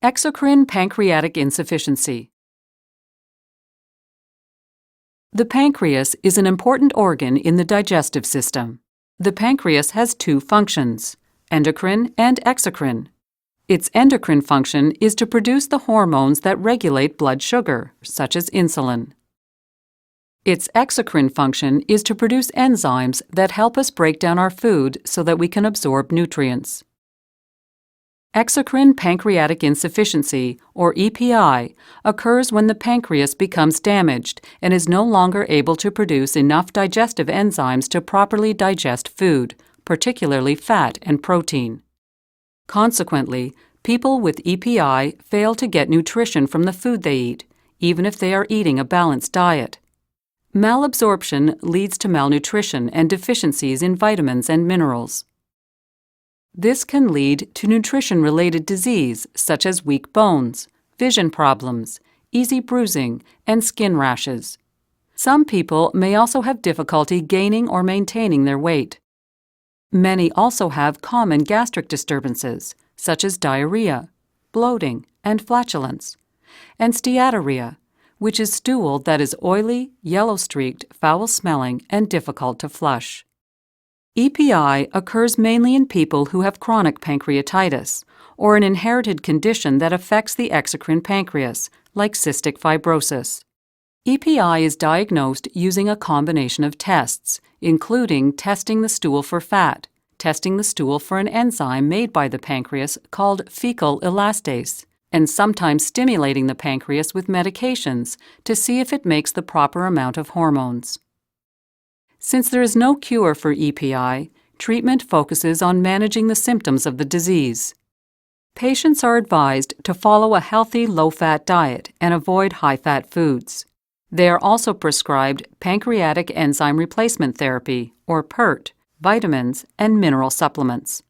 Exocrine Pancreatic Insufficiency. The pancreas is an important organ in the digestive system. The pancreas has two functions, endocrine and exocrine. Its endocrine function is to produce the hormones that regulate blood sugar, such as insulin. Its exocrine function is to produce enzymes that help us break down our food so that we can absorb nutrients. Exocrine pancreatic insufficiency, or EPI, occurs when the pancreas becomes damaged and is no longer able to produce enough digestive enzymes to properly digest food, particularly fat and protein. Consequently, people with EPI fail to get nutrition from the food they eat, even if they are eating a balanced diet. Malabsorption leads to malnutrition and deficiencies in vitamins and minerals. This can lead to nutrition-related disease such as weak bones, vision problems, easy bruising, and skin rashes. Some people may also have difficulty gaining or maintaining their weight. Many also have common gastric disturbances such as diarrhea, bloating, and flatulence, and steatorrhea, which is stool that is oily, yellow-streaked, foul-smelling, and difficult to flush. EPI occurs mainly in people who have chronic pancreatitis or an inherited condition that affects the exocrine pancreas, like cystic fibrosis. EPI is diagnosed using a combination of tests, including testing the stool for fat, testing the stool for an enzyme made by the pancreas called fecal elastase, and sometimes stimulating the pancreas with medications to see if it makes the proper amount of hormones. Since there is no cure for EPI, treatment focuses on managing the symptoms of the disease. Patients are advised to follow a healthy, low-fat diet and avoid high-fat foods. They are also prescribed pancreatic enzyme replacement therapy, or PERT, vitamins, and mineral supplements.